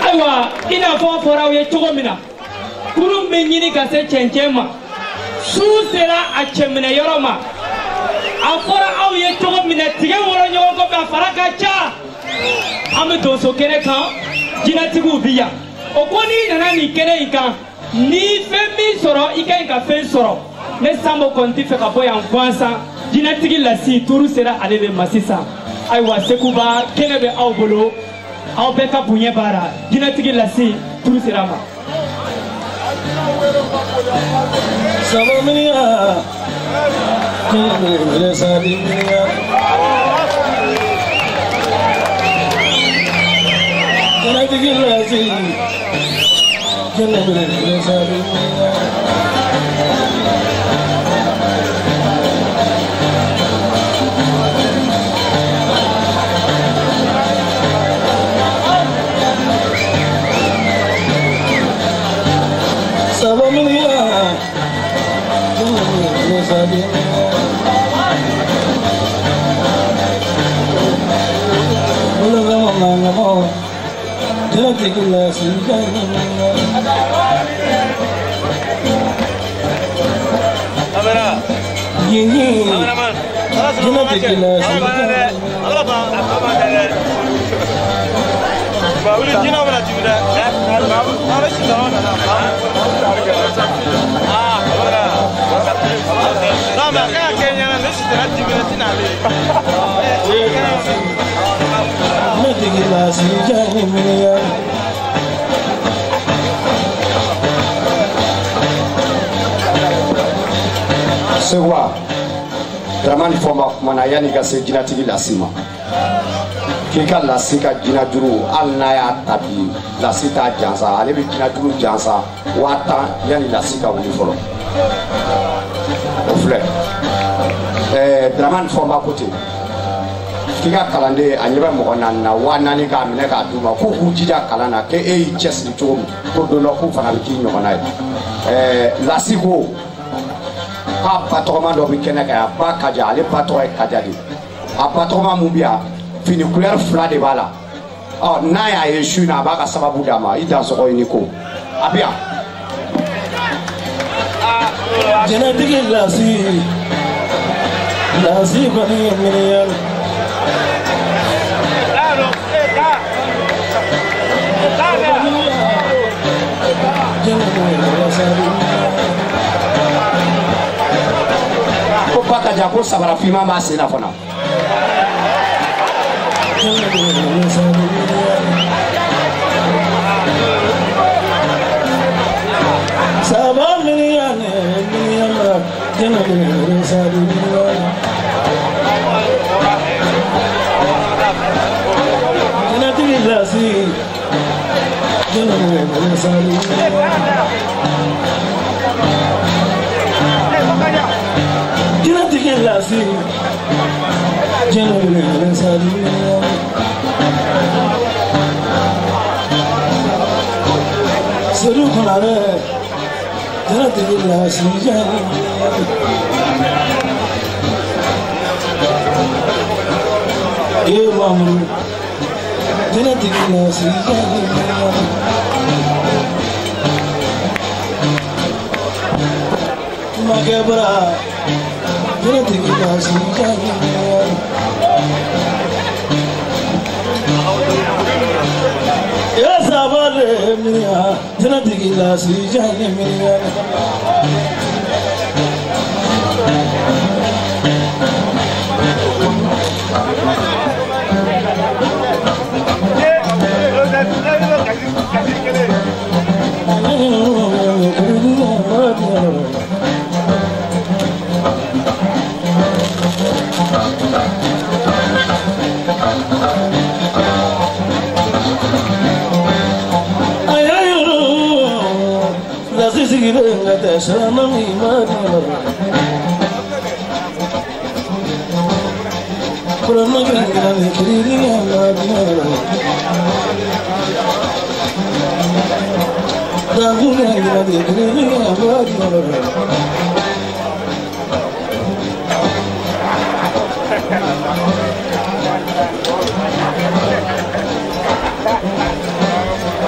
Aywa ina fora ye cogo mina kuru min ɲini ka se cɛncɛn ma su sera a cɛminɛ yɔrɔ ma a fɔra aw ye cogo mina tigɛ wɔrɔ ɲɔgɔn kɔfɛ a fara ka ca an bɛ donso kɛnɛ kan jinɛtigiw bi yan o ko n'i nana nin kɛnɛ in kan ni fɛn min sɔrɔ i ka ɲi ka fɛn sɔrɔ ne Sambo kɔni tɛ fɛ ka bɔ yan gansan jinɛtigi Lasi tuuru sera ale de ma sisan ayiwa Sekuba kɛnɛ bɛ aw bolo aw bɛɛ ka bonya baara jinɛtigi Lasi tuuru sera ma. Sewa Dramani Fomba kumana yani ka se jinatigi Lasi ma k'i ka Lasi ka jina juru hali n'a y'a tabi Lasi t'a jansa ale bɛ jina juru jansa 1000 yani Lasi ka wuli fɔlɔ o filɛ Dramani Fomba ko ten k'i ka kalanden a ɲɛ bɛ mɔgɔ 4 na 4000 k'a minɛ k'a d'u ma k'u k'u jija kalan na k'e y'i cɛsiri cogo min ko don dɔ k'u fana bɛ k'i ɲɔgɔnna ye Lasi ko a patɔgɔma dɔ bɛ kɛnɛ kan a ba Kaja ale ba tɔgɔ ye Kaja de a patɔgɔma mun bɛ yan fini couleur 2 de b'a la n'a y'a ye su in na a b'a ka sababu d'a ma i dansɔgɔ ɲini ko a bɛ yan. Jinɛtigi Lasi kɔni ye miiriya la. Kaja ko sabara fima b'a sen na fana.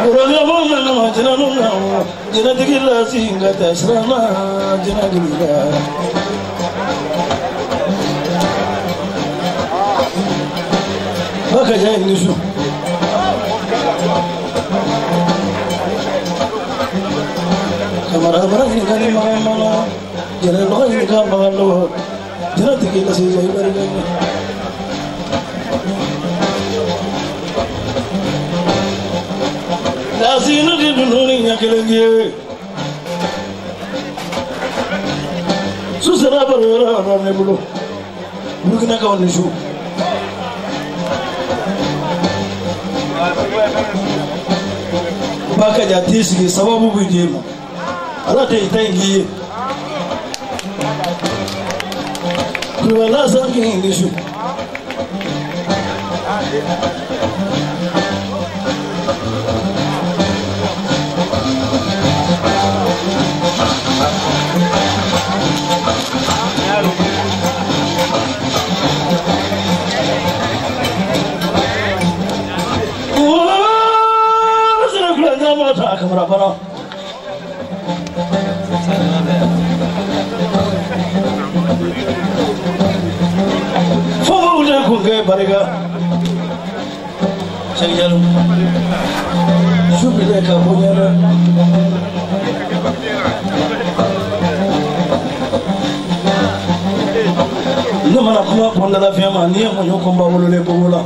Urangabona jina nuna jina tikila singa tasrama jina gila baka jai nishu kamara bara ni kani mama jina loka ni ka magalo jina tikila singa ibari Asino di dununi nyakelenge susara barora ne bulo bugina ka woni shu baka ja tisigi sababu bujema ala te itengi kuwala sangi ngishu kamera para fomo udah kunge barega cari jalan subile kapunya ini mana kuma pondala fiama ni yang menyokong bawolo le bobola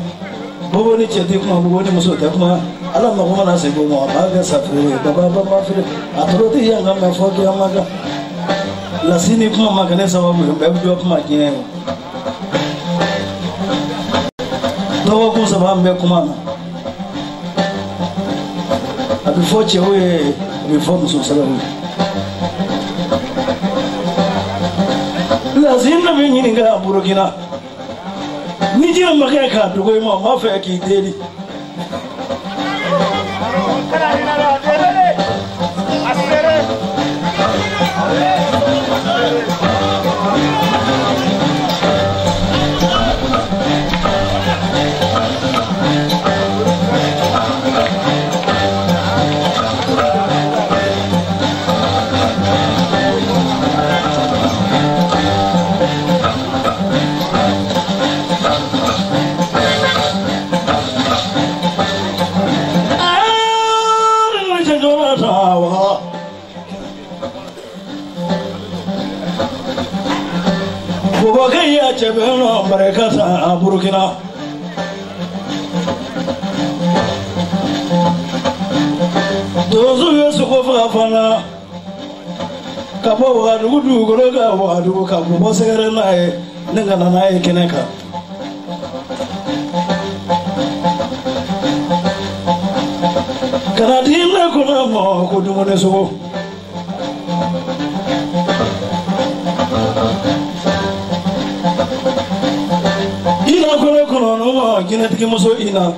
bobo ni ceti kuma bobo ni musuh kuma Allah mahu mana sih bomo abaga safiri baba firi aturoti yang kami foki amaga lasini kuma magane sababu bebu kuma kine doa kuma sababu be kuma abi foche we mi fomu sababu lazim na binyi ninga burukina nijira makeka dugo ima mafa akideli Bogaya cebeno barekata burukina dozu yesu kofa fana kabo wadu goroga wadu kabo bosere nae nengana nae keneka kana dinna kuna mo kudumone so ina kono no ginetiki muso ina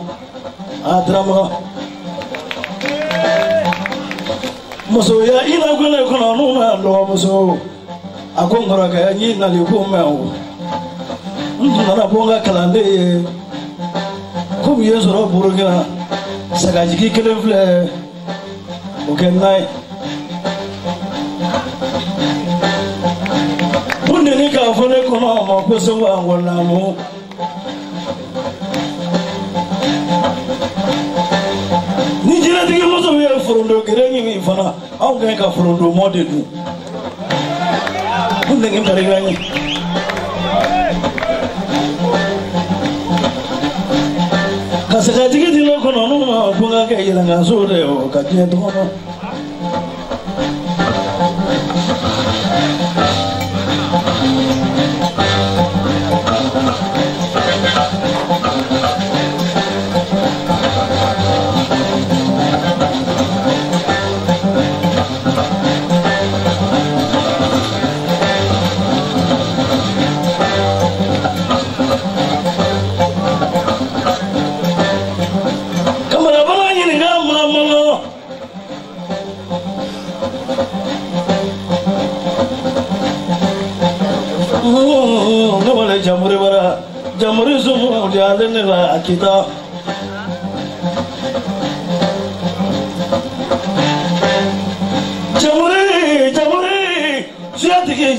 adrama muso ya ina kono no na lo muso akongora ka nyi na liku mewo ndana bonga kalande ko biye soro burugina sagaji ki kelefle okenai bunde ni ka fone kono mo ko so wa ngona mo ni jira tigi muso ye furundo girenyi mi fana aw ga ka furundo mode du bunde ngim tare gani kasaka tigi dilo kono no ma bunga ka yela nga so de o ka tie to no jamuri bara jamuri sumu jale ne la kita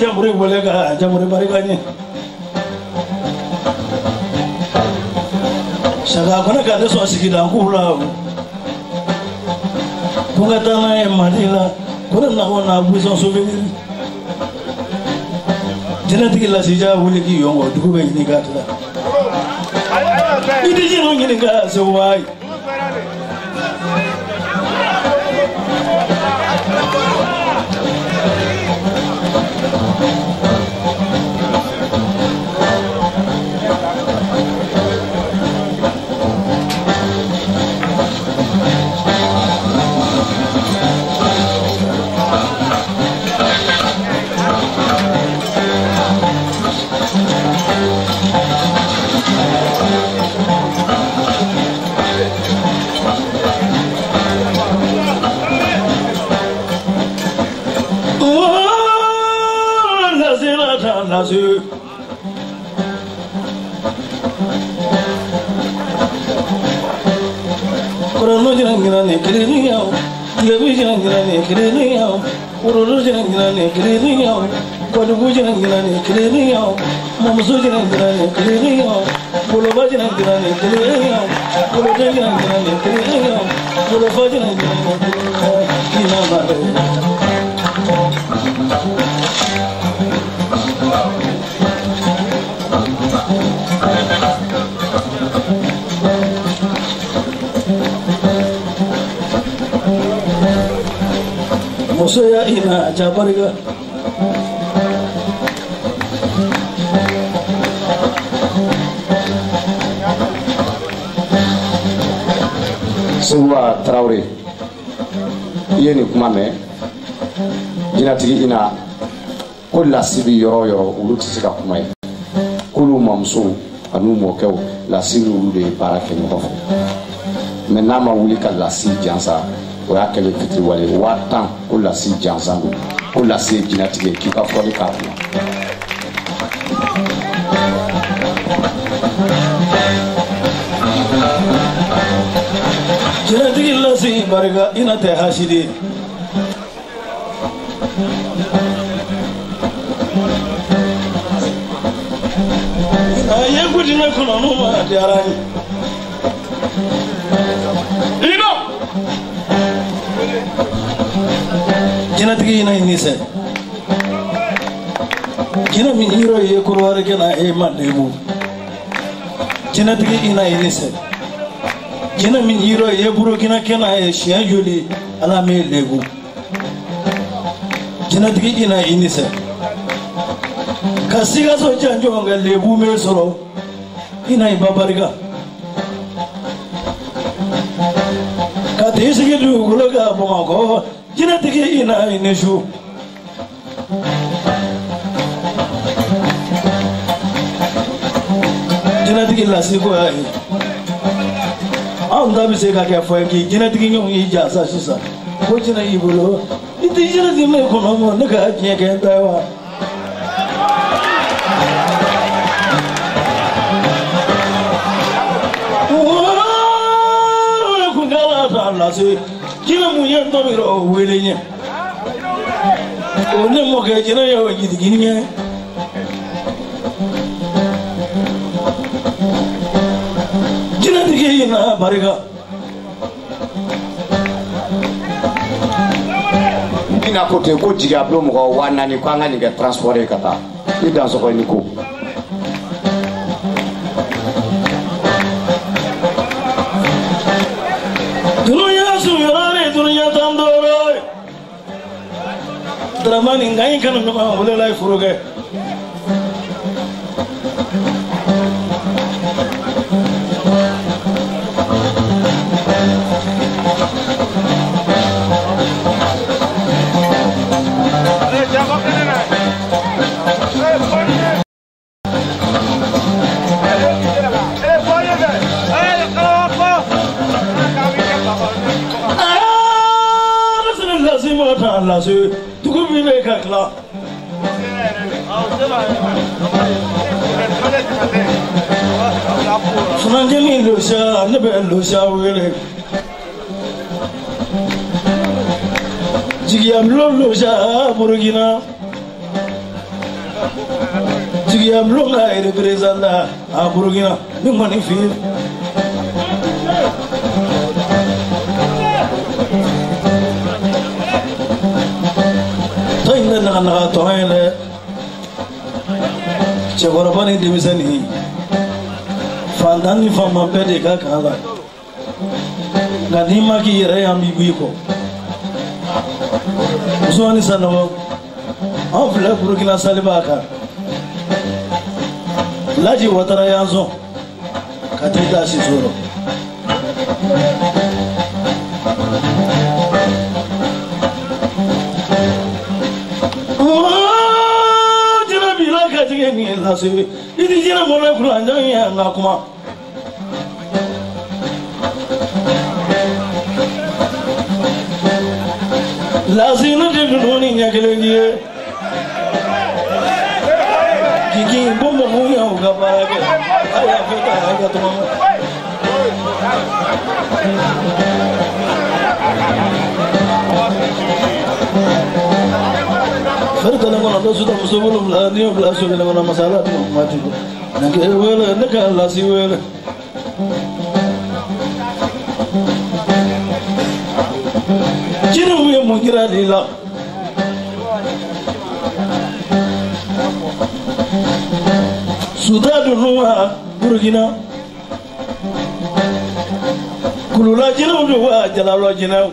jamuri bolega jamuri barigani saga kona ka so sigida kula kunga tana e madila kona na wana buzo souvenir jenati la sija wuli ki yongo dugu be ni gatla idi jino ni ga so wai Nazu Korano jangan ne kiri yau Lebi jangan ne kiri yau Ururu jangan ne kiri yau Kodugu jangan ne kiri yau Mamsu jangan ne kiri yau Boloba jangan ne kiri yau Boloba jangan ne kiri yau Boloba jangan ne kiri yau Musoya ina jabariga Sewa Traoré yeni kuma mɛ jinatigi ina ko lasibi yɔrɔ yɔrɔ olu tɛ se ka kuma ye k'olu mamuso an'u mɔkɛw lasiri olu de ye baara kɛ ɲɔgɔn fɛ mɛ n'a ma wuli ka lasi jansa o y'a kɛlen fitiriwale 1000 ko lasi jansan don ko lasi ye jinatigi ye k'i ka fɔli k'a bila jinatigi lasi barika ina tɛ hasidi ye gudina kono no ma diarani ino jinatigi ina inise jina min hiro ye kurware kana e mandemu jinatigi ina inise jina min hiro ye burukina kana e shiajuli ala me legu jinatigi ina inise kasiga so janjo nga lebu me soro ina ibabariga kati sigi du guloga bomako jinatigi ina ineshu jinatigi lasiko ai anda bise ka ke foengi jinatigi nyong yi jasa sisa ko jina ibulo iti jinatigi me kono mo naga nyeke tawa lase kila munye ndomiro welenye one moke jina ya wajidiginye jina digi na bariga ina kote ko jiga blo mo wana ni kwanga ni ga transporter kata ni dans ko ni ko Dramani ngai kana ngama wala lai furuge Sunanjani Lucia, never Lucia will. Jigiam Lucia, Burgina. Tigiya blonga ere prezanda a Burkina ni mani fi to inda na to hele chegorabani dimisani fandani fama pede ka kala ngadima ki yere ambi buiko uswani sanawo afla Burkina salibaka Laji watara yanzo katita sisoro jina bila katige ni nasibi idi jina mona kulanja ya ngakuma lazina de duni nyakelengie Kiki bomba huya ugabarage aya feta aga tuma Ferta na mona dosu da musobulu la dio blaso na mona masala tu mati nake wele naka la si wele Jinu huya mungira lila Sudadu nuwa Burkina Kulula jina uduwa jalalo jina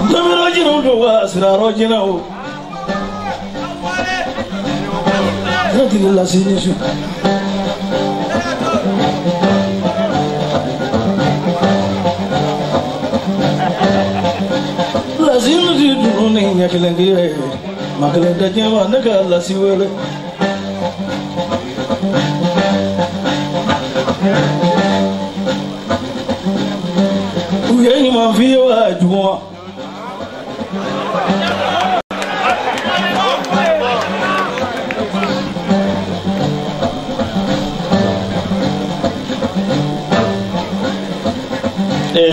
Ndamiro jina uduwa siraro jina Nanti la sinishu La sinishu dununi nyakilengi Makalenda jema naka la siwele Uyeni mafio wa juma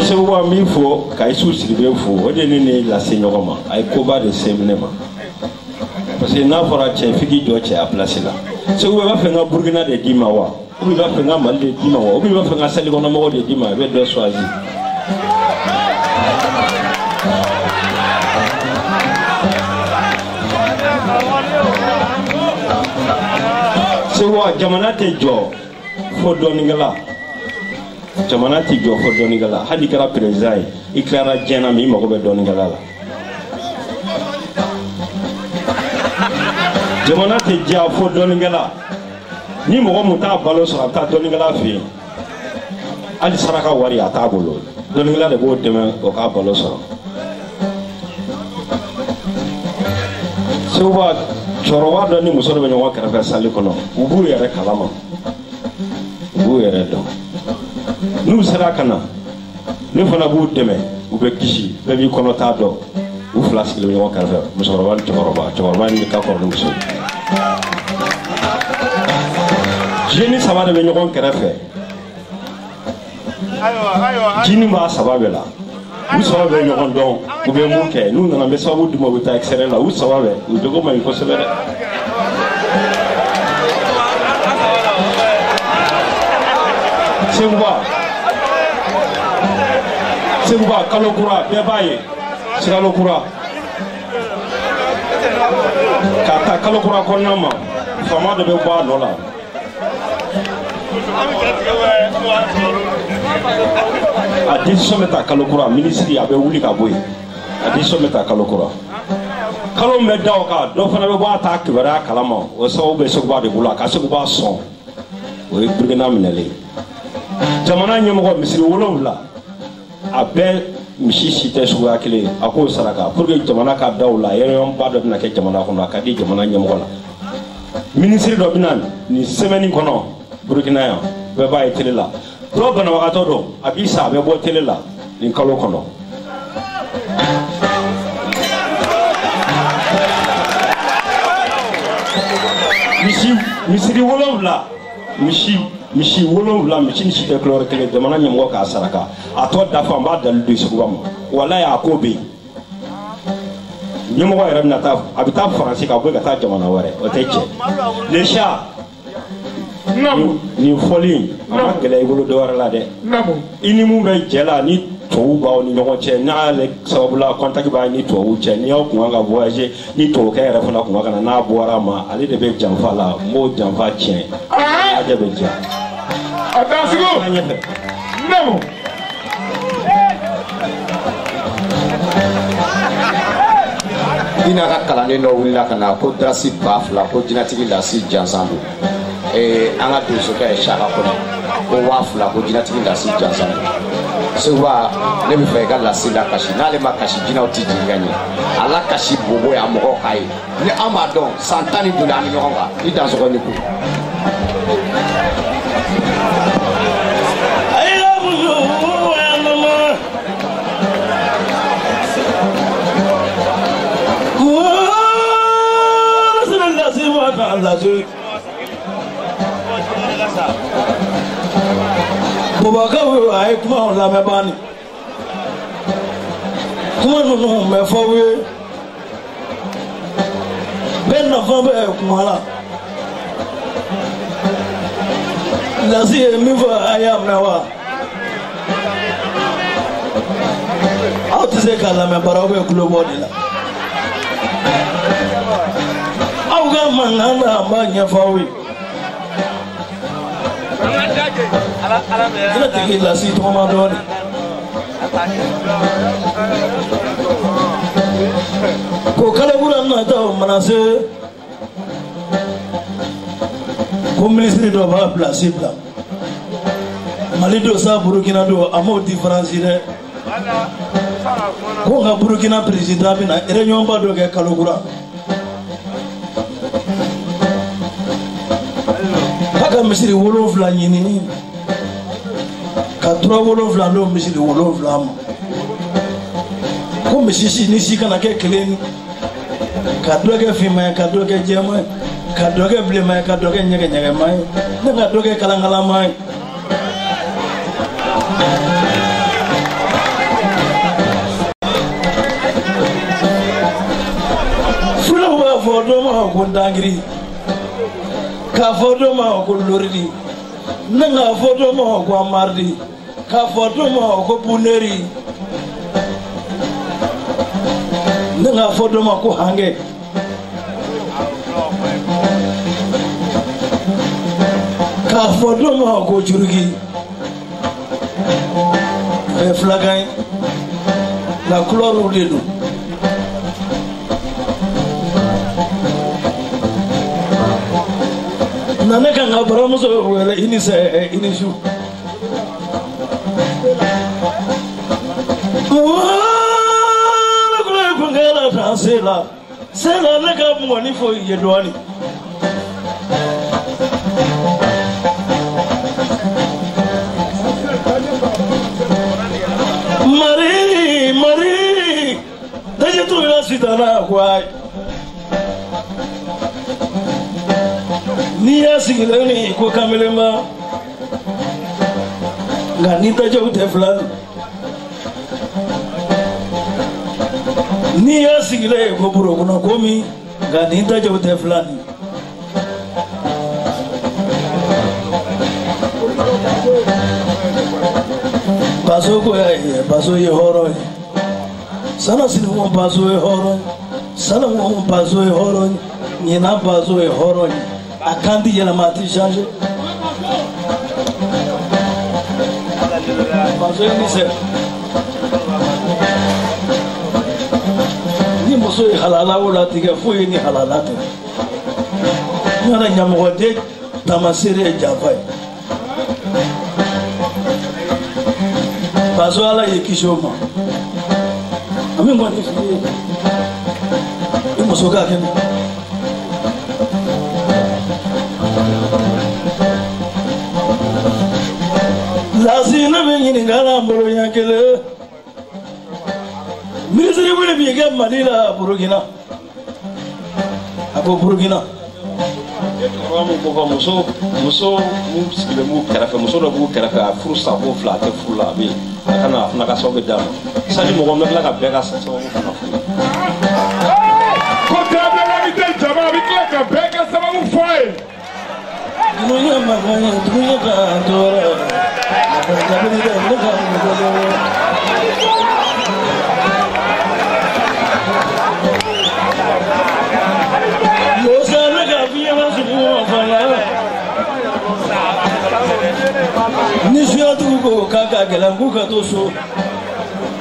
So wa mi fo kai su siribe fo o de ne la senyogoma ay ko ba de semnema parce que na fora che figi jo che a place là so we ba fe nga Burkina de dima wa o bi ba fe nga mal de dima wa o bi ba fe nga sali ko na mo de dima be do choisir so wa jamana te jo fo do ngala jamana ti jo fo do ngala hadi kara president iklara jena mi mo ko be do ngala la jamana te ja fo do ngala ni mo mo ta balo so ta do ngala fi ali saraka wari ata bolo do ngala de bo deme o ka balo so so wa chorowa do ni muso be nyawa kara fa sali kono ubu yere kalama ubu yere do nu sarakana ni fana bu deme ube kishi be bi kono ta do u flask le nyawa kara fa muso ro wal choroba ni ka ko muso jeni sabade be nyawa kara fa jini ma sababe la u sababe nyawa don ube mu ke nu na be sababu dimo be ta excellent la u sababe u dogo ma ko sebere Sengwa kalokura bebaye sigalokura kata kalokura konama fama de be ba dola adi someta kalokura ministry abe wuli ka boy adi someta kalokura kalom be daw ka do fana be ba ta kibara kalama o so be so ba de bula ka so ba son o e Burkina minele jamana nyemo misiri wolowla abe mishisi te suwa kile ako saraka pour que jamana ka dawla yeyon ba do na ke jamana ko na ka di jamana nyemo la ministre do binan ni semaine kono Burkina ya be ba etele la do bana wa to do abisa be bo tele la ni kalo kono misiri wolowla mishi wolowla mishi ni site klore kele jamana nyemo ka saraka ato dafa mba dalu de sugam wala ya ko be ɲɛmɔgɔ yɛrɛ bɛna taa a bɛ taa faransi ka bɔ ka taa jamana wɛrɛ o tɛ cɛ le chat nin fɔli in a ma gɛlɛya i bolo dɔ wɛrɛ la dɛ i ni mun bɛ jɛ la ni tubabu b'aw ni ɲɔgɔn cɛ n'a y'ale sababu la contact b'a ni tubabu cɛ ni y'aw kun kan ka voyager ni tubabukɛ yɛrɛ fana kun kan ka na n'a bɔra ma ale de bɛ janfa la m'o janfa tiɲɛ a de bɛ diya a taa sigo nemu ina ka kalanden dɔ wulila ka na ko darasi 2000 ko jinɛtigi Lasi Jansan don an ka donsokɛ ye Saka Kone ko 2000 ko jinɛtigi Lasi Jansan don Seguba ne bɛ fɛ i ka Lasi lakasi n'ale ma kasi jinɛw tɛ jigin ka ɲɛ a lakasi bobo ya mɔgɔw ka ye ni an b'a dɔn san 10 ni joli an bɛ ɲɔgɔn kan i dansɔgɔ ni ko Bubakaw ay kuma la me bani kuma nunu me fọwe ben na fọ be kuma la Lasi mi fa ayam na wa aw ti se kala me baraw be kulo bodi la aw ga manana ma nya fọwe ina tigi Lasi toma doni ko kala buran na taw manase ko ministre do ba place bla Mali do sa Burkina do amo difference de ko nga Burkina president bina réunion ba do ke kalogura haka misiri wolofla nyini ka tura wolofla lo misiri wolofla ma ko misisi ni si kana ke kelen ka do ke fima ka do ke jema ka do ke blema ka do ke nyege nyege mai ne ka do ke kalangala mai fula wa fodo ma ko dangiri ka fodo ma ko loridi nanga fodo ma ko amardi ka fodo ma ko buneri nanga fodo ma ko hange ka fodo ma ko jurugi e flagai la couleur de nous nane kanga baramuso wele inise inishu wala kule kungela tasela sela neka mwani fo yedwani mari daje tu ila sitana kwai ni ya sigilani ko kamelema ngani ta jawte fulani ni ya sigile ko buro kuna komi ngani ta jawte fulani baso ko ya baso ye horo sana sinu mo baso ye horo sana mo baso ye horo ni na baso ye horo akandi yela mati changer baso ni se ni muso halala wala tiga fuyi ni halala te nana nyamode tamasire javai baso ala yekishoma ami ngoni ni muso ka ken Lasi na mengini ngala mbolo yakele ministre wele biga Manila Burkina ako Burkina Ramu boka muso mu sikile mu karafa muso do bu karafa fursa bo fla te fula be kana afuna ka sobe dama sali mo gomna la ka bega sa so mo kana fu dunia makanya dunia kantor apa jadi dah lo sana kafiya semua fala ni suatu ko kaka gelam ko ka to so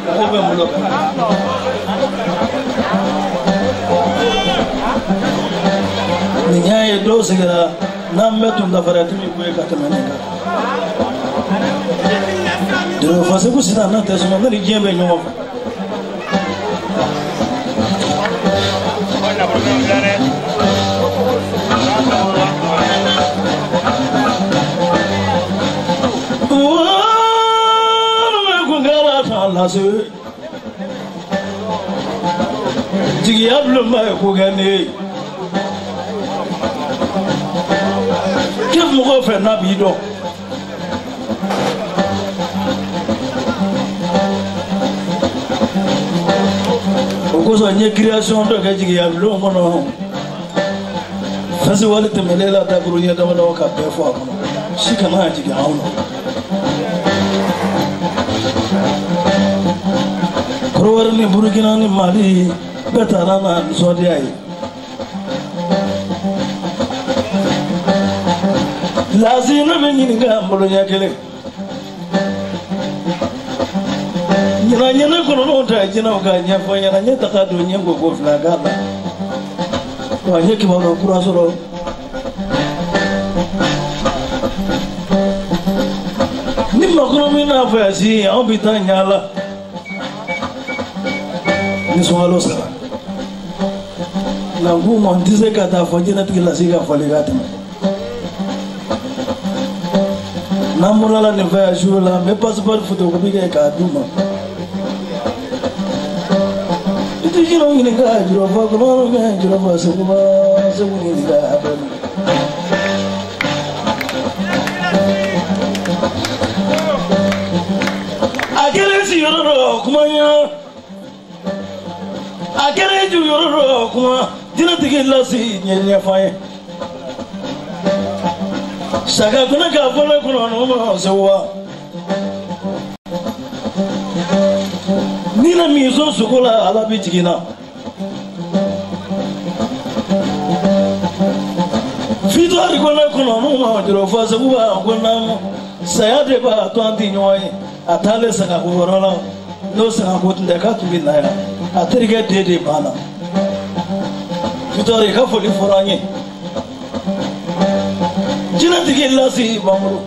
ko be mulo ni nyaye do segera nam metum da farati mi ko ka tamane ka do fase ko sina na te so na ri jembe nyo Lasu jigi ablu ma ko gane kif mo ko fe na bi do ko so nye création do ka jigi ablu mo no fasi wala temelela ta buru ya da wala ka be fo ko shi kana jigi awno Kruwar ni Burkina ni Mali betarana sodi ay lazina menyi nga mbolo nyakele nyina kono no ta jina ka nyafo nyana nyata ka do nyengo ko flagala wa nyeki baro kurasoro ni makro mina fasi obita nyala ni swalo sara na ngumo ndize kata fojina tikila siga foligata na mulala ne va jour la me passeport photocopie ka duma itu jiro ngini ga jiro fa ko ga jiro fa se ngini ga abana akere si yoro kumanya akere ju yoro kuma dina tikila si nyenya faye Saka kuna ka fola kuna no ma sewa Nina mizo sukola ala bijigina Fito ari kuna no ma diro fa sewa kuna sayade ba to anti nyoy atale saka ko rola no saka ko tinde ka tubina ya atrige dede bana Fito ari ka foli foranye Jina tikila si bamuru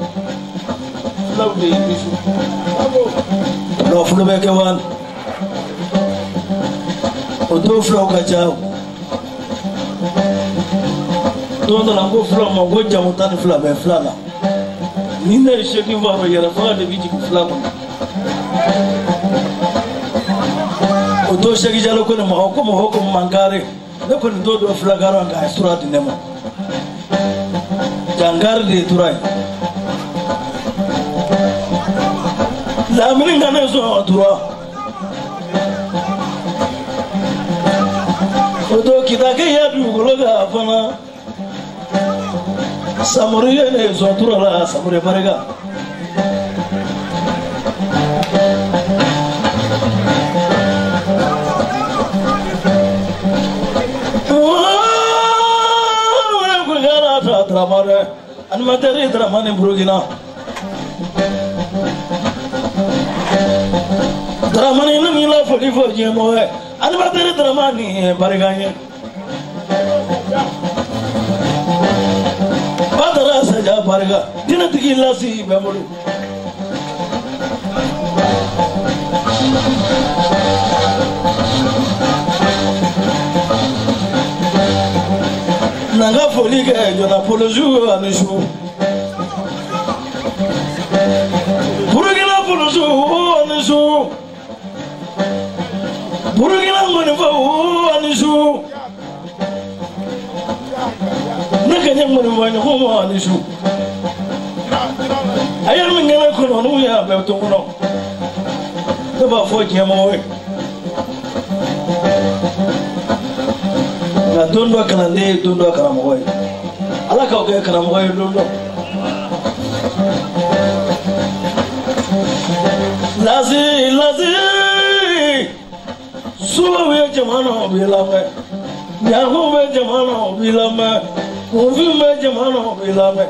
Lawde bisu Lo fulu beke wan Odo flo ka jaw Tondo la go flo mo go jamu tan fla be fla la Nina sheki wa ro yara fa de biji fla ko Odo sheki jalo ko mo ko mangare ne ko ndo do fla garo ga surat nemo Jangar de turai la mringa nezo tura odo kitake ya dugologa fana samuriye nezo tura la samure barega Dramane, animateri dramane Burkina. Dramane ini mila fodi fodi moe. Animateri dramane bariganya. Badara saja bariga. Dina tikila si bemulu. Nanga foli ke jona polo jour anishu Burkina polo jour anishu Burkina ngone fa anishu Nakanya ngone wanya ho anishu Ayar mingana kono no ya be to kono To ba fo jemo we Na dondo kana ne dondo kana moy ala ka o kana moy dondo lazi suwe jamano bilame yahu be jamano bilame kofi be jamano bilame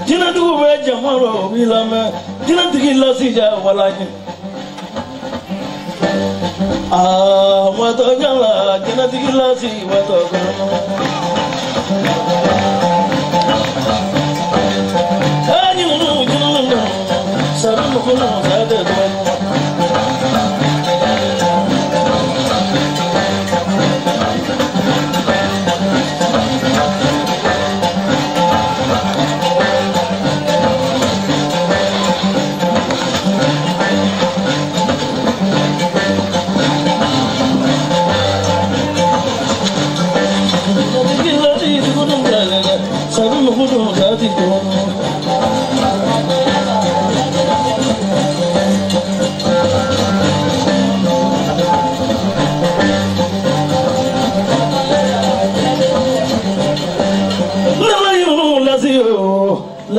jina du be jamano bilame jina tigi lazi ja walaji wato jala jina tigi lazi wato gano ani munu jina sabu munu zade do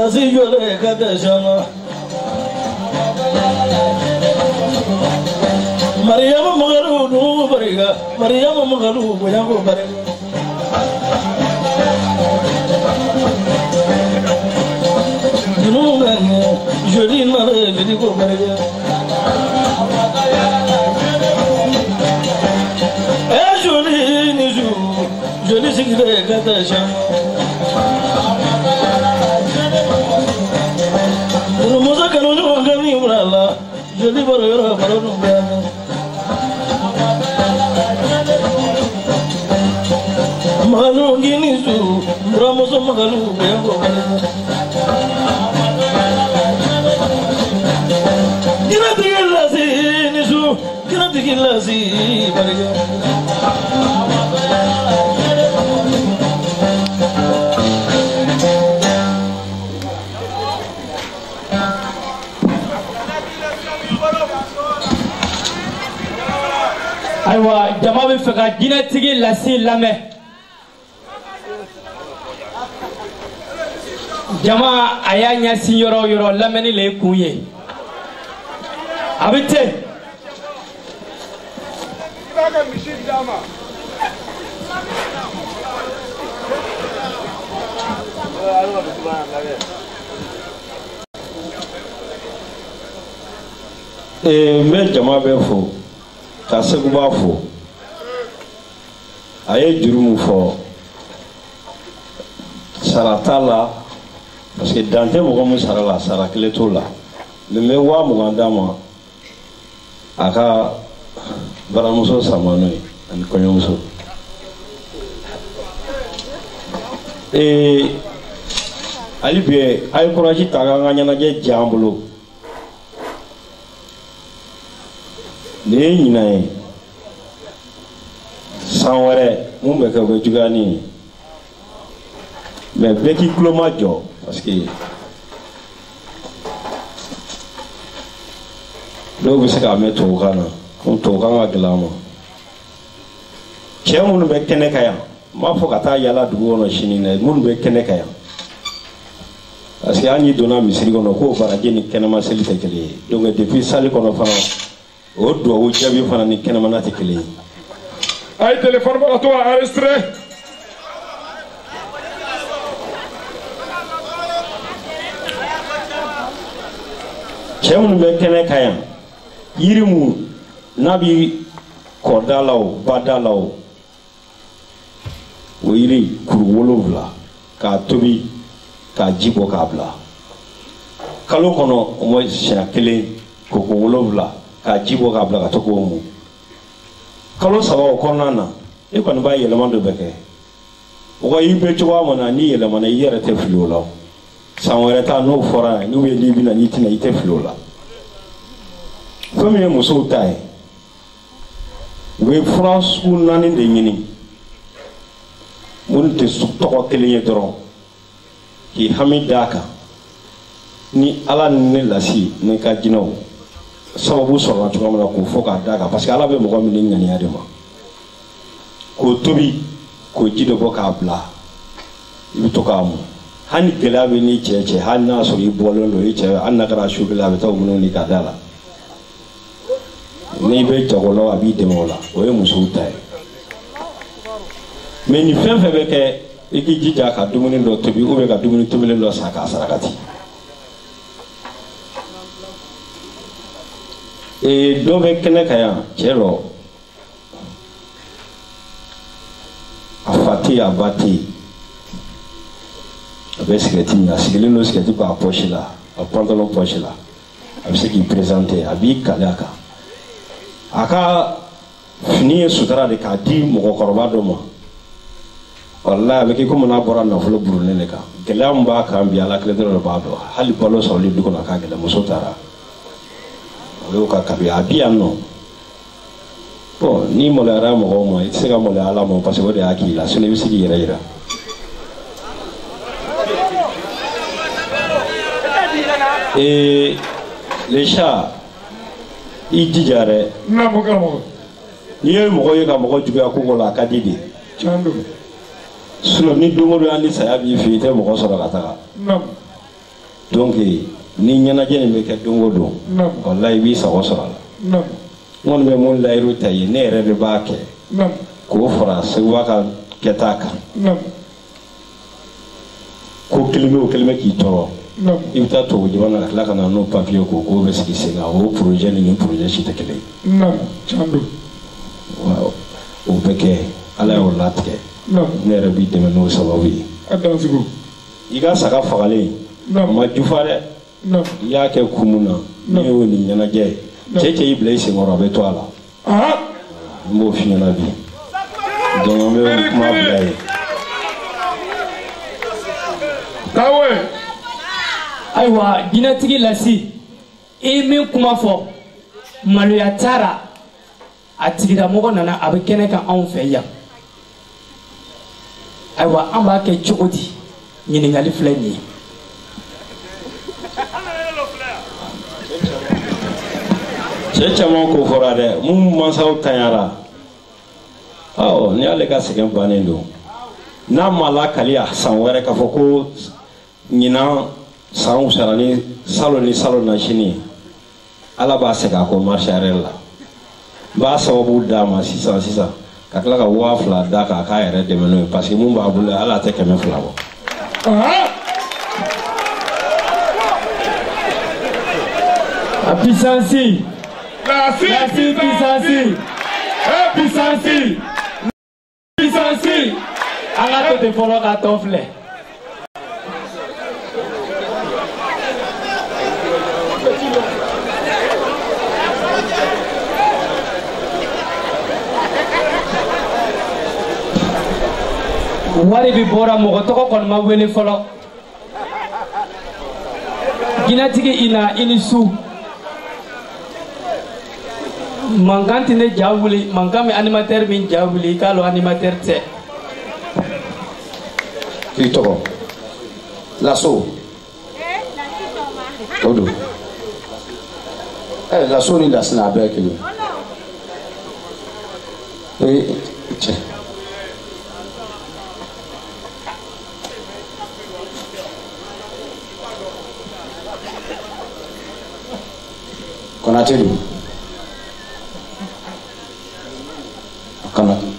lazi yole kada jama Maryam magalu du bariga Maryam magalu boyango bariga Nungan joli nare video bariga joli nizu joli sigre kada jama Musa kanu jo ngani murala jodi baro yoro baro numbe malu gini su ramoso magalu bego kina tigilasi nisu kina tigilasi bariga aywa jama bɛ fɛ ka diinɛtigi lasi lamɛn jama a y'a ɲɛsin yɔrɔ o yɔrɔ lamɛnni le ye kun ye a bɛ ten n bɛ jama bɛɛ fo ka seguba fo a ye juru mun fɔ sara t'a la parce que dan tɛ mɔgɔ min sara la sara kelen t'o la mais n bɛ 20,000 d'a ma a ka baramuso sama n'o ye ani kɔɲɔmuso hali bi a ye kuraji ta k'an ka ɲɛnajɛ diya an bolo nin ye ɲinan ye san wɛrɛ mun bɛ kɛ o bɛ juguya ni ye mais bɛɛ k'i tulo ma jɔ parce que dɔw bɛ se k'a mɛn tubabukan na ko tubabukan ka gɛlɛn a ma cɛ minnu bɛ kɛnɛ kan yan n b'a fɔ ka taa yala dugu kɔnɔ sini dɛ minnu bɛ kɛnɛ kan yan parce que hali n'i donna misiri kɔnɔ k'o baraji ni kɛnɛma seli tɛ kelen ye donc depuis sali kɔnɔ fana o duwawu jaabi fana ni kɛnɛmana tɛ kelen ye. a ye téléphone bɔ ka to ka enregistré. cɛ minnu bɛ kɛnɛ kan yan yiri mun n'a bɛ kɔda la o bada la o yiri kuru 7 k'a tobi k'a ji bɔ k'a bila kalo kɔnɔ o ma siɲɛ 1 koko 7 k'a ji bɔ k'a bila ka to k'o mun kalo 3 o kɔnɔna na e kɔni b'a yɛlɛma dɔ bɛ kɛ o ka i bɛ cogoya min na n'i yɛlɛmana i yɛrɛ tɛ fili o la san wɛrɛ ta n'o fɔra yan n'u bɛ n'i bɛna n'i tɛna i tɛ fili o la fɛn min ye musow ta ye u bɛ fura sugu 4 de ɲini minnu tɛ tɔgɔ kelen ye dɔrɔn k'i hami d'a kan ni ala ni ne lasi ni ka jinɛw sababu sɔrɔla cogoya min na k'o fɔ k'a d'a kan parce que ala bɛ mɔgɔ min ni ŋaniya de ma k'o tobi k'o ji dɔ bɔ k'a bila i bɛ to k'a mun hali gɛlɛya bɛ n'i cɛ hali n'a sɔrɔ i bɔlen don i cɛ hali n'a kɛra su kelen a bɛ taa o minnu ni k'a da la n'i bɛ jagolaw a b'i dɛmɛ o la o ye musow ta ye mais ni fɛn fɛn bɛ kɛ i k'i jija ka dumuni dɔ tobi ou bien ka dumuni tobilen dɔ san k'a sarakati dɔ bɛ kɛnɛ kan yan cɛ dɔ a fa tɛ yen a ba tɛ yen a bɛ sigɛrɛti min a sigilen don sigɛrɛti b'a pɔsi la a pantalon pɔsi la a bɛ se k'i présenter a b'i kale a kan a ka fini ye sutura de k'a di mɔgɔkɔrɔba dɔ ma wallahi a bɛ kɛ komi n'a bɔra nafolo burulen de kan gɛlɛya min b'a kan bi ala kelen dɔrɔn de b'a dɔn hali balo sɔrɔli du kɔnɔ a ka gɛlɛn muso taara o y'o ka kabi a bi yan nɔ bon n'i maloyara mɔgɔw ma i tɛ se ka maloya ala ma parce que o de y'a k'i la sinon i bɛ se k'i yɛrɛ yira les chats i jija dɛ n'i ye mɔgɔ ye ka mɔgɔ juguya ko la a ka di de sinon ni don o don hali saya b'i fɛ i tɛ mɔgɔ sɔrɔ ka taga donc ni ɲɛnajɛ nin bɛ kɛ don o don wallahi i b'i sago sɔrɔ a la n kɔni bɛ mun layiru ta ye ne yɛrɛ de b'a kɛ k'o fara seguba ka kɛta kan ko kelen bɛ o kelen bɛ k'i tɔɔrɔ i bɛ taa tubabu jamana ka tila ka na n'o papiye ko k'o bɛ sigi sen kan o projet ni nin projet si tɛ kelen ye o bɛ kɛ ala y'o latigɛ ne yɛrɛ b'i dɛmɛ n'o sababu ye i ka saga fagalen a ma jufa dɛ i y'a kɛ kun mun na n'i y'o nin ɲɛnajɛ ye cɛ cɛ y'i bila i senkɔrɔ a bɛ to a la n b'o f'i ɲɛna bi donc an bɛ kuma bila ye ayiwa jinɛtigi Lasi i ye min kuma fɔ maloya taara a tigilamɔgɔ nana a bɛ kɛnɛ kan anw fɛ yan ayiwa an b'a kɛ cogo di ɲininkali filɛ nin ye cɛ caman ko fɔra dɛ mun mansaw tanyara ni y'ale ka sɛgɛn bannen don n'a ma lakali a san wɛrɛ k'a fɔ ko ɲinan san wusara ni salon na sini ala b'a segin a kɔ marché arrêt la n b'a sababu d'a ma sisan ka tila ka 2000 d'a kan a k'a yɛrɛ dɛmɛ n'o ye parce que mun b'a bolo ala tɛ 200 bɔ a puissance an ka to ten fɔlɔ ka tɔ filɛ wari bi bɔra mɔgɔ tɔgɔ kɔni ma wele fɔlɔ jinɛtigi ina i ni su mankan tɛ ne ja wuli mankan bɛ animateur min ja wuli i k'a dɔn animateur tɛ k'i tɔgɔ Laso o don Laso ni Lasina a bɛɛ ye kelen cɛ Konate don Konate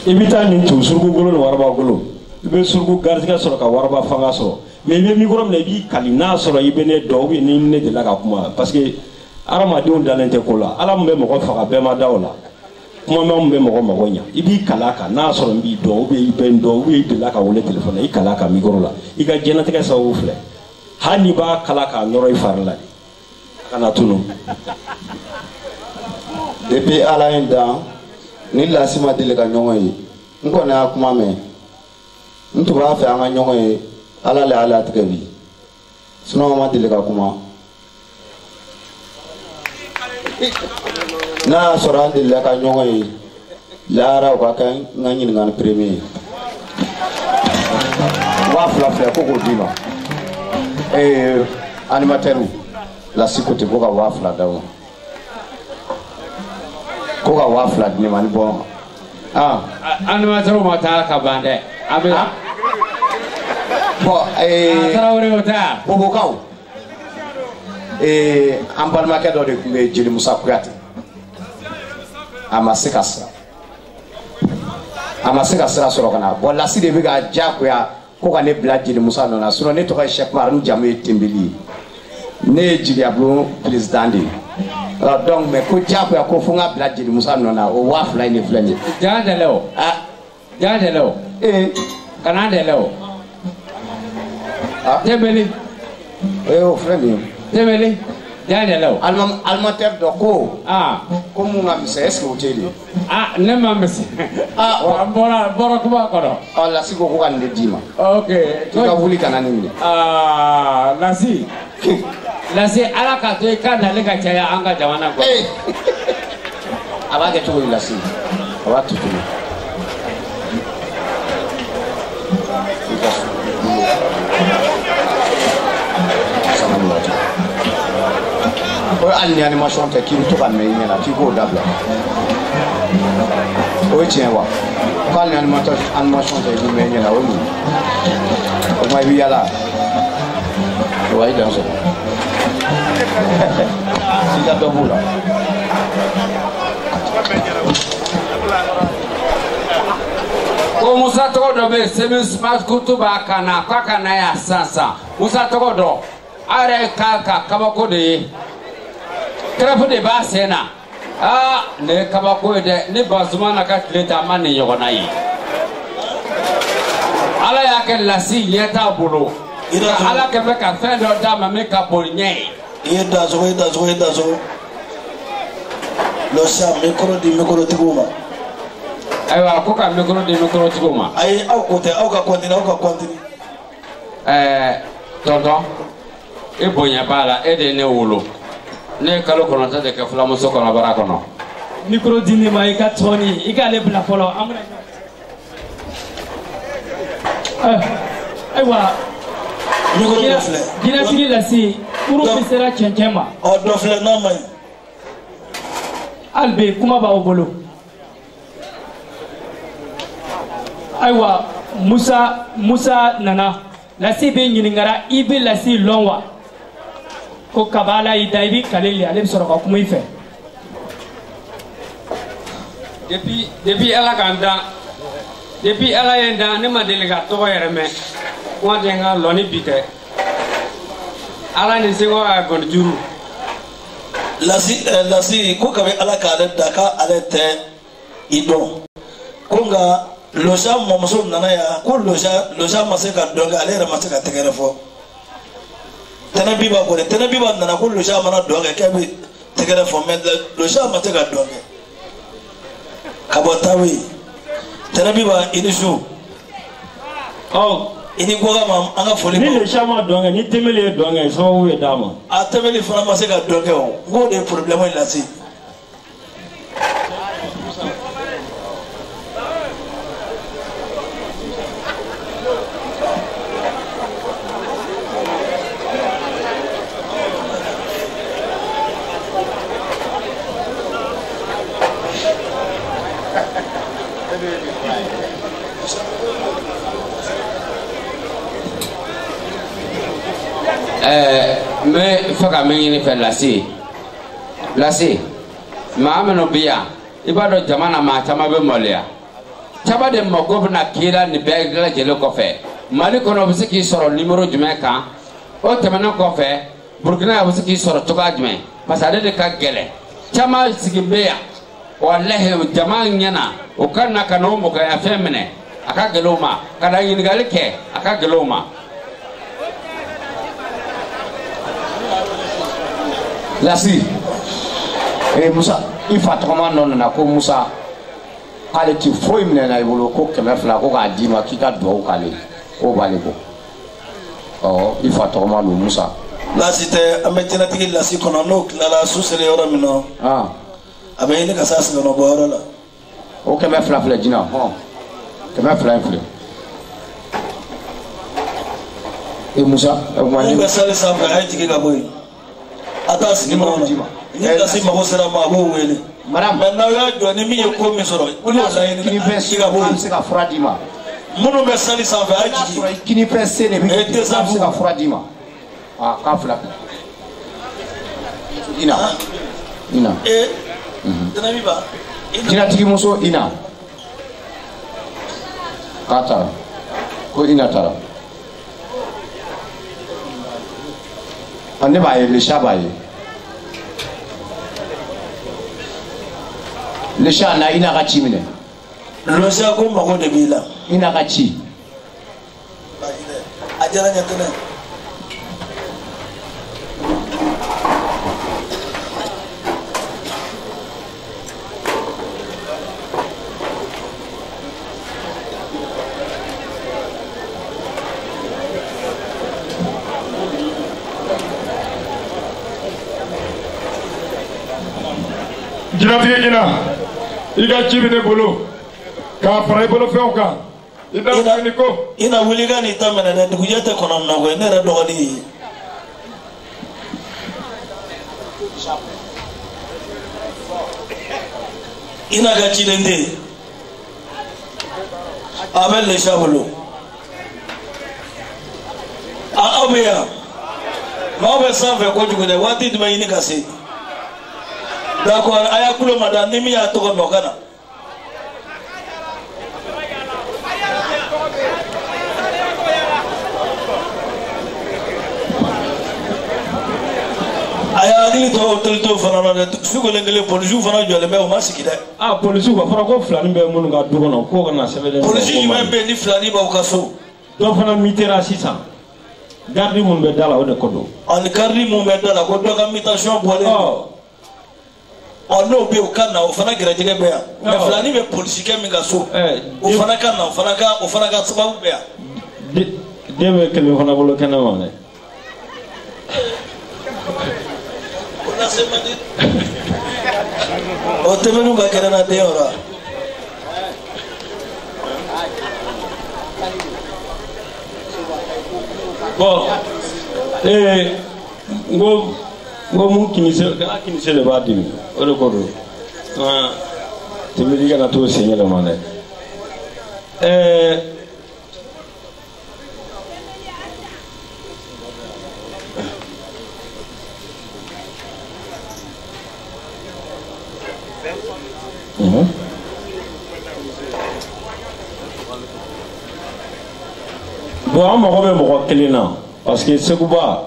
i bɛ taa nin to suruku golo ni waraba golo i bɛ suruku garizigɛ sɔrɔ ka waraba fanga sɔrɔ mais i bɛ micro minɛ i b'i kali n'a sɔrɔ i bɛ ne dɔn ou bien ni ne delila ka kuma parce que hadamadenw dalen tɛ ko la ala min bɛ mɔgɔ faga bɛɛ ma da o la kuma min bɛ mɔgɔ mago ɲa i b'i kali a kan n'a sɔrɔ n b'i dɔn ou bien i bɛ n dɔn ou bien i delila ka wele téléphone na i kali a kan micro la i ka diɲɛlatigɛ sababu filɛ hali n'i b'a kala k'a nɔrɔ i fari la de kana tunu depuis ala ye n dan ni Lasi ma deli ka ɲɔgɔn ye n kɔni y'a kuma mɛn n tun b'a fɛ an ka ɲɔgɔn ye ala le ala tigɛ bi sinon ma deli ka kuma n'a y'a sɔrɔ an delila ka ɲɔgɔn ye lahara o ka kɛ n ka ɲininkali premier ye 2000 filɛ ko k'o d'i ma animateur lasi ko te ko ka wa fila da o ko ka wa fila di ne ma ni bɔ animateur ma taa ka ban dɛ a bɛ bɔn Tarawele o ta bobokaw an balimakɛ dɔ de tun bɛ Jeli Musa Kuyate a ma se ka sira sɔrɔ ka na bɔn lasi de bɛ ka diyagoya ko ka ne bila Jeli Musa nɔ na sinon ne tɔgɔ ye Cheikh Mar n jamu ye Tenbeli ye ne ye Jigiyabulon président de ye donc mais ko diyagoya ko fo n ka bila Jeli Musa nɔ na o 2000 in de filɛ nin ye. jaa dɛlɛ o jaa dɛlɛ o kana dɛlɛ o Tenbeli o filɛ nin ye. Tenbeli jaa dɛlɛ o alimentaire dɔ ko ko mun ka misɛn est-ce que o tɛ de. ne ma misɛn wa n bɔra kuma kɔnɔ. Lasi ko ka nin de d'i ma. ok k'i ka wuli ka na nin minɛ. Lasi ala ka to i ka nali ka caya an ka jamana kɔnɔ. a b'a kɛ cogo di Lasi a b'a to cogo. o ye hali ni animation tɛ k'i bɛ to ka mɛn i ɲɛna k'i k'o dabila o ye tiɲɛ wa ko hali ni animation tɛ k'i mɛn i ɲɛna o ye mun ye o tuma i bɛ yala wa i dan sɔrɔ i ka dɔ b'o la. ko Musa tɔgɔ dɔ bɛ yen Semi Smart Kutu b'a kan na k'a ka na yan sisan Musa tɔgɔ dɔ a yɛrɛ ka kabako de ye kɛrɛfɛ de b'a sen na ne ye kabako ye dɛ ni Bazuma na ka tile ta a ma nin ɲɔgɔnna ye ala y'a kɛ Lasi ɲɛ t'a bolo ala kɛ bɛ ka fɛn dɔ d'a ma min ka bon ɲɛ ye. i ye dansɔgɔ lɔsi a mikoro di mikorotigiw ma. ayiwa ko ka mikoro di mikorotigiw ma. ayi aw ko tɛ aw ka kɔntine. tonton e bonya b'a la e de ye ne wolo ne ye kalo 9 de kɛ fulamuso kɔnɔbara kɔnɔ. mikoro di ne ma i ka tɔni i k'ale bila fɔlɔ an bɛna. ayiwa mikoro dɔ filɛ. jinɛtigi Lasi furu min sera cɛncɛn ma. dɔ filɛ n'a ma ɲi. hali bi kuma b'aw bolo. ayiwa Musa nana Lasi bɛ ɲininkara i bɛ Lasi lɔn wa ko kaba ala y'i da i bɛ kaleli ale bɛ sɔrɔ ka kuma i fɛ. depuis ala k'an dan depuis ala ye n dan ne ma deli ka tɔgɔ yɛrɛ mɛn kuma tɛ n ka lɔnni bi tɛ ala ni seko a gɔni juru. Lasi ko kabi ala k'ale da k'ale tɛ i dɔn ko nka Loja mɔmuso nana yan ko Loja ma se ka dɔn kɛ ale yɛrɛ ma se ka tɛgɛrɛ fɔ Tɛnɛbiba ko dɛ Tɛnɛbiba nana ko Loja mana dɔn kɛ k'ɛ bɛ tɛgɛrɛ fɔ mais Loja ma se ka dɔn kɛ ka bɔ Tawe Tɛnɛbiba i ni su i ni Goga ma an ka foli ma. ni Loja ma dɔn kɛ ni Tenbeli ye dɔn kɛ sababu ye d'a ma. a Tenbeli fana ma se ka dɔn kɛ o n k'o de ye problème ye Lasi. me fɛ ka min ɲini fɛ Lasi maa minnu bɛ yan i b'a dɔn jama na maa caman bɛ maloya caman de mago bɛna k'i la nin bɛɛ lajɛlen kɔfɛ Mali kɔnɔ u bɛ se k'i sɔrɔ numéro jumɛn kan o tɛmɛnen kɔfɛ Burukina u bɛ se k'i sɔrɔ cogoya jumɛn parce que ale de ka gɛlɛn caman sigi bɛ yan walahi jama ɲɛna o ka na ka n'o mɔgɔya fɛn minɛ a ka gɛlɛn o ma ka na ɲininkali kɛ a ka gɛlɛn o ma. Lasi Musa i fa tɔgɔma dɔ nana ko Musa k'ale ti foyi minɛ na i bolo ko 200 ko k'a d'i ma k'i ka dugawu k'ale k'o b'ale bɔ i fa tɔgɔma don Musa. Lasi tɛ an bɛ jɛnɛtigi Lasi kɔnɔ n'o tilala su selen yɔrɔ min na a bɛ ɲini ka s'a sigiyɔrɔ bɔ yɔrɔ la. o 200 filɛ jina 200 in filɛ Musa mun bɛ sali sanfɛ a ye jigin ka bɔ yen. atas ni mo ni kasi mako sera ma bo wele madame maintenant ya do ni mi ko mi soro ko la ni kini fesse ga bo se ka fura dima munu be sali sa fa aji kini fesse ne bi se ka fura dima ah ka fula ina dana mi ba ina tigi muso ina kata ko ina tara ane ba ye le shaba ye le sha na ina ka ci mine lo sha ko mako de bila ina ka ci ajara nyatana jinatigi ina i ka ci bɛ ne bolo k'a fara i bolo fɛnw kan i da fini ko ina wuli ka n'i ta minɛ dɛ dugujɛ tɛ kɔnɔ nɔ koyi ne yɛrɛ dɔgɔnin ye ina ka cilen tɛ yen a bɛ lesa bolo aw bɛ yan maaw bɛ sanfɛ kojugu dɛ waati jumɛn ɲini ka se d'accord aya kulo madam ni mi ya to ko nokana aya ni to fana na su ko lengele police fana jole be o masiki da ah police ko fara ko flani be mun ga dugo no ko kana sebele police ni be ni flani ba ko so do fana mitera 600 gardi mun be dala o de kodo on gardi mun be dala ko do ka mitation bolé no be o kana o fana gerajege be ya me flani be police ke mi ga so o fana kana o fana ga sababu be ya de be ke mi fana bolo kana ma ne ona se mandi o te menu ga kera na de ora bon ngo mun kinise le ba dimi o de ko do te mi diga na to senye le mane bon an mago bɛ mɔgɔ kelen na parce que Seguba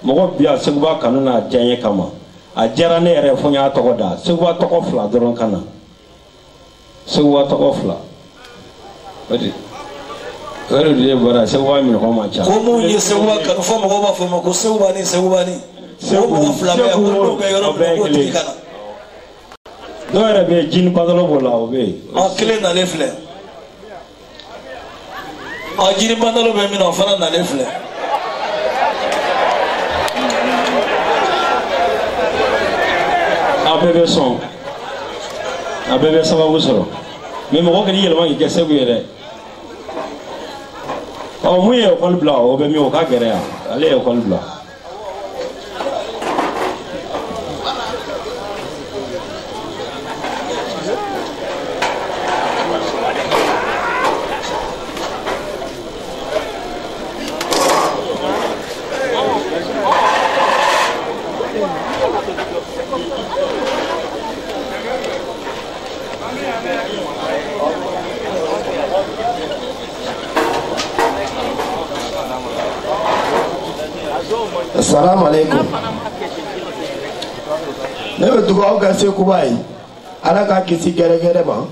mɔgɔ biya Seguba kanu n'a diɲɛ kama a diyara ne yɛrɛ fo n y'a tɔgɔ da Seguba tɔgɔ 2 dɔrɔn ka na Seguba tɔgɔ 2 o de ye bɔra Seguba minɔgɔ man ca ko mun ye Seguba kanu fo mɔgɔ b'a fɔ ma ko Seguba ni mɔgɔ 2 bɛ ko bɛ yɔrɔ min ko tigi kana dɔw yɛrɛ bɛ yen jini patalo b'o la o bɛ yen kelen nalen filɛ jini patalo bɛ min na o fana nalen filɛ a bɛɛ bɛ sɔn a bɛɛ bɛ sababu sɔrɔ mais mɔgɔ k'i yɛlɛma k'i kɛ Segu ye dɛ mun ye école bila o bɛ min o ka gɛrɛ yan ale ye école bila Assalamu alaikum. Ne bɛ dugawu kɛ Seguba ye Ala ka kisi gɛrɛgɛrɛ ma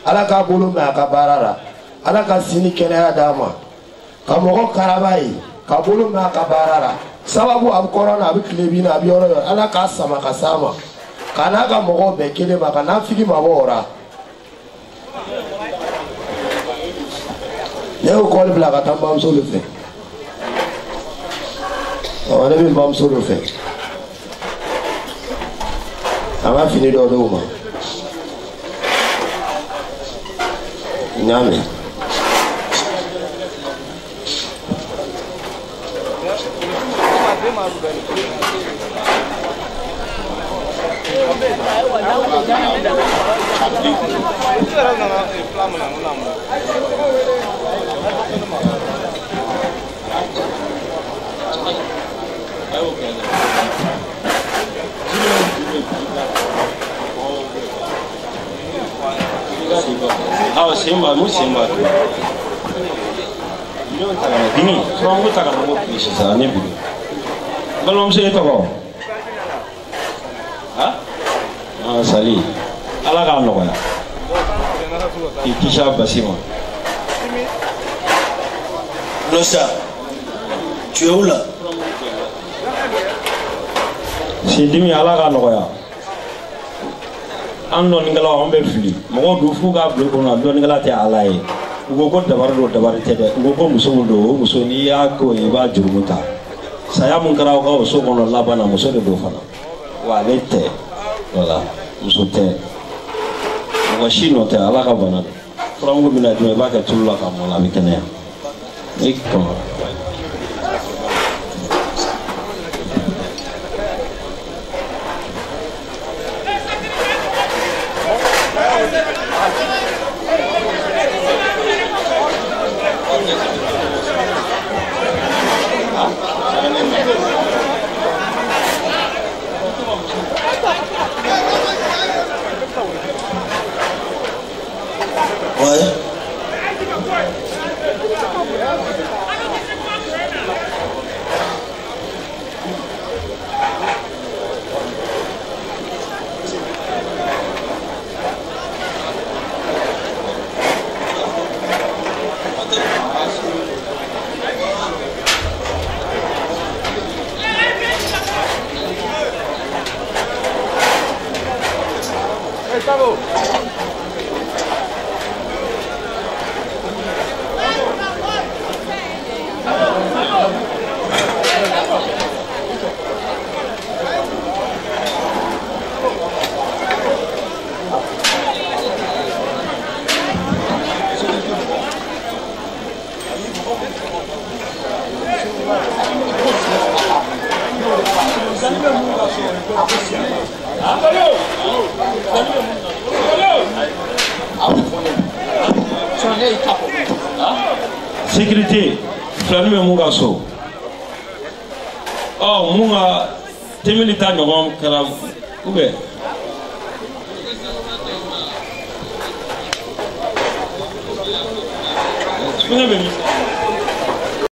Ala ka bolo mɛn a ka baara la Ala ka sini kɛnɛya d'a ma ka mɔgɔ karaba ye ka bolo mɛn a ka baara la sababu a bɛ kɔrɔ na a bɛ tile bin na a bɛ yɔrɔ yɔrɔ Ala k'a sama ka s'a ma ka n'a ka mɔgɔw bɛɛ kelen ma ka n'a figi ma bɔ o la ne y'o kɔli bila ka taa n bamuso de fɛ ne bɛ n bamuso de fɛ an ka fini dɔ d'o ma n y'a mɛn Ah, simba, mu simba. Dini, semua aku takkan mau bisa sana ni. Belum saya tahu. Hah? Ah, Sali. Ala kan lo ya. Kisah basima. Rosa, tu es où là? Sindimi ala kan lo ya. Ando ningala ambe fili. Mo do fuga blo ko na do ningala te ala ye. Ugo ko dabar tede. Ugo ko muso ni ya ko e ba jurumuta. Saya mun karaw ka so kono labana muso de do fana. Wa lete. Wala. Muso te. Mo shino te ala ka bana. Frango mina do ba ka tulla ka mo la bitene. Ikko. Sécurité, flâner me munga so. Oh, munga temilita nyom kala ube. Munga bemi.